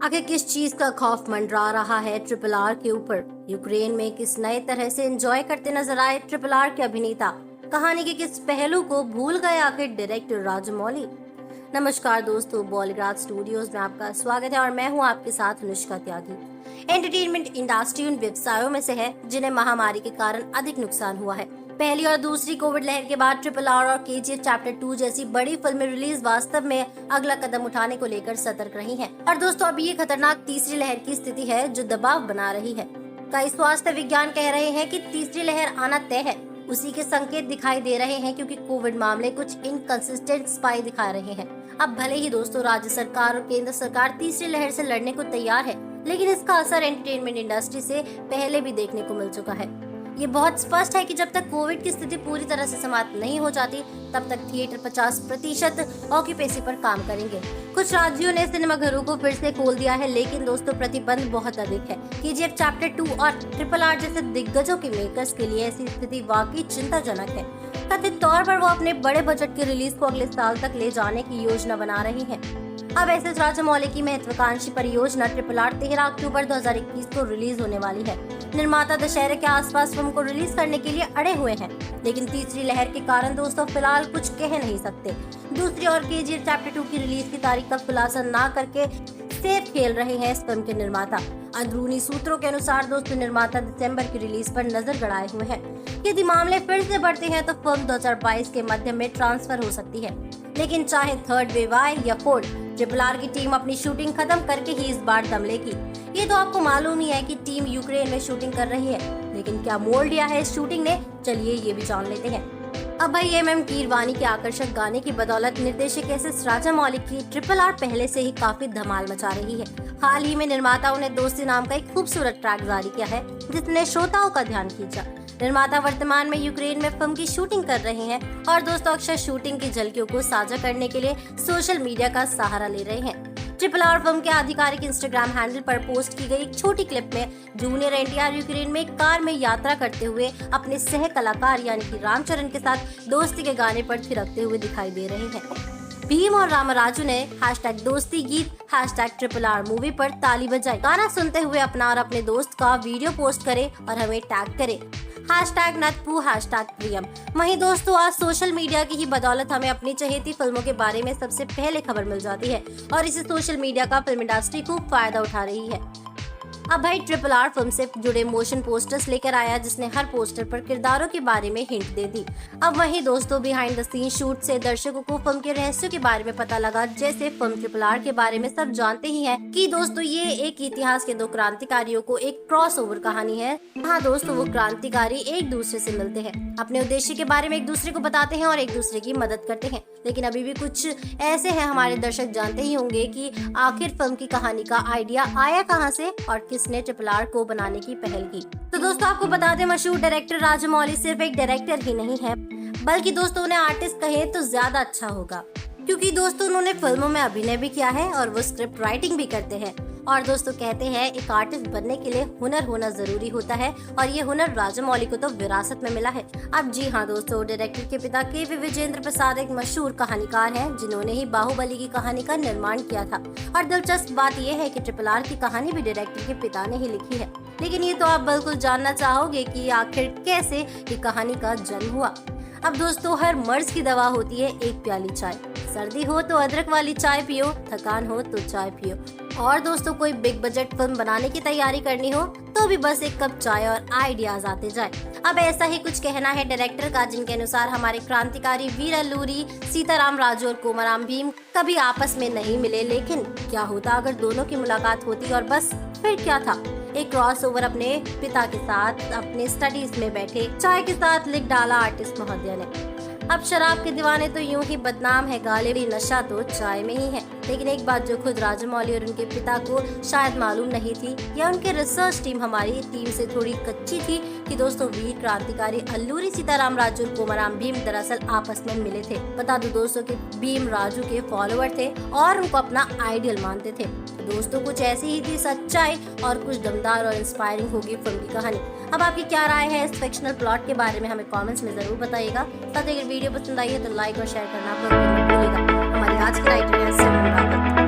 आखिर किस चीज का खौफ मंडरा रहा है RRR के ऊपर? यूक्रेन में किस नए तरह से एंजॉय करते नजर आए RRR के अभिनेता? कहानी के किस पहलू को भूल गए आखिर डायरेक्टर राजमौली? नमस्कार दोस्तों, बॉलीवुड स्टूडियोज में आपका स्वागत है और मैं हूं आपके साथ अनुष्का त्यागी। एंटरटेनमेंट इंडस्ट्री उन व्यवसायों में से है जिन्हें महामारी के कारण अधिक नुकसान हुआ है। पहली और दूसरी कोविड लहर के बाद RRR और KGF चैप्टर 2 जैसी बड़ी फिल्में रिलीज वास्तव में अगला कदम उठाने को लेकर सतर्क रही हैं। और दोस्तों, अभी ये खतरनाक तीसरी लहर की स्थिति है जो दबाव बना रही है। कई स्वास्थ्य विज्ञान कह रहे हैं कि तीसरी लहर आना तय है। उसी के संकेत दिखाई दे रहे हैं क्योंकि कोविड मामले कुछ इनकंसिस्टेंट स्पाई दिखा रहे हैं। अब भले ही दोस्तों राज्य सरकार और केंद्र सरकार तीसरी लहर से लड़ने को तैयार है, लेकिन इसका असर एंटरटेनमेंट इंडस्ट्री से पहले भी देखने को मिल चुका है। ये बहुत स्पष्ट है कि जब तक कोविड की स्थिति पूरी तरह से समाप्त नहीं हो जाती, तब तक थिएटर 50% ऑक्यूपेंसी पर काम करेंगे। कुछ राज्यों ने सिनेमाघरों को फिर से खोल दिया है, लेकिन दोस्तों प्रतिबंध बहुत अधिक है। KGF चैप्टर 2 और RRR जैसे दिग्गजों के मेकर्स के लिए ऐसी स्थिति वाकई चिंताजनक है। कथित तौर पर वो अपने बड़े बजट की रिलीज को अगले साल तक ले जाने की योजना बना रही है। अब ऐसे राजमौली की महत्वाकांक्षी परियोजना RRR 13 अक्टूबर 2021 को रिलीज होने वाली है। निर्माता दशहरे के आसपास फिल्म को रिलीज करने के लिए अड़े हुए हैं, लेकिन तीसरी लहर के कारण दोस्तों फिलहाल कुछ कह नहीं सकते। दूसरी ओर KGF चैप्टर 2 की रिलीज की तारीख का खुलासा न करके सेफ खेल रहे हैं इस फिल्म के निर्माता। अंदरूनी सूत्रों के अनुसार दोस्तों निर्माता दिसंबर की रिलीज पर नजर गड़ाए हुए हैं। यदि मामले फिर से बढ़ते हैं तो फिल्म 2022 के मध्य में ट्रांसफर हो सकती है। लेकिन चाहे थर्ड वेव आए या फोर्थ, RRR की टीम अपनी शूटिंग खत्म करके ही इस बार दम लेगी। ये तो आपको मालूम ही है कि टीम यूक्रेन में शूटिंग कर रही है, लेकिन क्या मोड़ लिया है इस शूटिंग ने? चलिए ये भी जान लेते हैं। अब भाई MM कीरवानी के आकर्षक गाने की बदौलत निर्देशक एस राजामौली की RRR पहले से ही काफी धमाल मचा रही है। हाल ही में निर्माताओं ने दोस्ती नाम का एक खूबसूरत ट्रैक जारी किया है, जिसने श्रोताओं का ध्यान खींचा। निर्माता वर्तमान में यूक्रेन में फिल्म की शूटिंग कर रहे हैं और दोस्तों अक्सर शूटिंग की झलकियों को साझा करने के लिए सोशल मीडिया का सहारा ले रहे हैं। RRR फिल्म के आधिकारिक इंस्टाग्राम हैंडल पर पोस्ट की गई एक छोटी क्लिप में जूनियर NTR यूक्रेन में एक कार में यात्रा करते हुए अपने सह कलाकार यानी कि रामचरण के साथ दोस्ती के गाने पर थिरकते हुए दिखाई दे रहे हैं। भीम और रामराजू ने #दोस्ती गीत #RRR मूवी पर ताली बजाई। गाना सुनते हुए अपना और अपने दोस्त का वीडियो पोस्ट करें और हमें टैग करें #नतपू #प्रियम। वहीं दोस्तों आज सोशल मीडिया की ही बदौलत हमें अपनी चहेती फिल्मों के बारे में सबसे पहले खबर मिल जाती है और इसी सोशल मीडिया का फिल्म इंडस्ट्री खूब फायदा उठा रही है। अब भाई RRR फिल्म से जुड़े मोशन पोस्टर्स लेकर आया, जिसने हर पोस्टर पर किरदारों के बारे में हिंट दे दी। अब वहीं दोस्तों बिहाइंड द सीन शूट से दर्शकों को फिल्म के रहस्यों के बारे में पता लगा। जैसे फिल्म RRR के बारे में सब जानते ही हैं कि दोस्तों ये एक इतिहास के दो क्रांतिकारियों को एक क्रॉसओवर कहानी है। हाँ दोस्तों, वो क्रांतिकारी एक दूसरे से मिलते हैं, अपने उद्देश्य के बारे में एक दूसरे को बताते हैं और एक दूसरे की मदद करते हैं। लेकिन अभी भी कुछ ऐसे हैं हमारे दर्शक जानते ही होंगे कि आखिर फिल्म की कहानी का आइडिया आया कहां से और किसने RRR को बनाने की पहल की। तो दोस्तों आपको बता दें, मशहूर डायरेक्टर राजमौली सिर्फ एक डायरेक्टर ही नहीं है, बल्कि दोस्तों उन्हें आर्टिस्ट कहे तो ज्यादा अच्छा होगा, क्योंकि दोस्तों उन्होंने फिल्मों में अभिनय भी किया है और वो स्क्रिप्ट राइटिंग भी करते हैं। और दोस्तों कहते हैं एक आर्टिस्ट बनने के लिए हुनर होना जरूरी होता है और ये हुनर राजमौली को तो विरासत में मिला है। अब जी हाँ दोस्तों, डायरेक्टर के पिता KV विजेंद्र प्रसाद एक मशहूर कहानीकार हैं, जिन्होंने ही बाहुबली की कहानी का निर्माण किया था। और दिलचस्प बात यह है कि RRR की कहानी भी डायरेक्टर के पिता ने ही लिखी है। लेकिन ये तो आप बिल्कुल जानना चाहोगे कि आखिर कैसे ये कहानी का जन्म हुआ। अब दोस्तों हर मर्ज की दवा होती है एक प्याली चाय। सर्दी हो तो अदरक वाली चाय पियो, थकान हो तो चाय पियो। और दोस्तों कोई बिग बजट फिल्म बनाने की तैयारी करनी हो तो भी बस एक कप चाय और आइडियाज आते जाए। अब ऐसा ही कुछ कहना है डायरेक्टर का, जिनके अनुसार हमारे क्रांतिकारी वीर अल्लूरी, सीताराम राजू और कोमाराम भीम कभी आपस में नहीं मिले, लेकिन क्या होता अगर दोनों की मुलाकात होती और बस फिर क्या था? एक क्रॉसओवर अपने पिता के साथ अपने स्टडीज में बैठे चाय के साथ लिख डाला आर्टिस्ट महोदय ने। अब शराब के दीवाने तो यूं ही बदनाम है, गाली नशा तो चाय में ही है। लेकिन एक बात जो खुद राजमौली और उनके पिता को शायद मालूम नहीं थी, या उनके रिसर्च टीम हमारी टीम से थोड़ी कच्ची थी, कि दोस्तों वीर क्रांतिकारी अल्लूरी सीताराम राजू और कोमाराम भीम दरअसल आपस में मिले थे। बता दो दोस्तों कि भीम राजू के फॉलोअर थे और उनको अपना आइडियल मानते थे। तो दोस्तों कुछ ऐसी ही थी सच्चाई और कुछ दमदार और इंस्पायरिंग होगी फिल्म की कहानी। अब आपकी क्या राय है इस फिक्शनल प्लॉट के बारे में हमें कमेंट्स में जरूर बताइएगा। साथ ही अगर वीडियो पसंद आई है तो लाइक और शेयर करना मत भूलिएगा। हमारी आज की राइटर है सुमन रावत।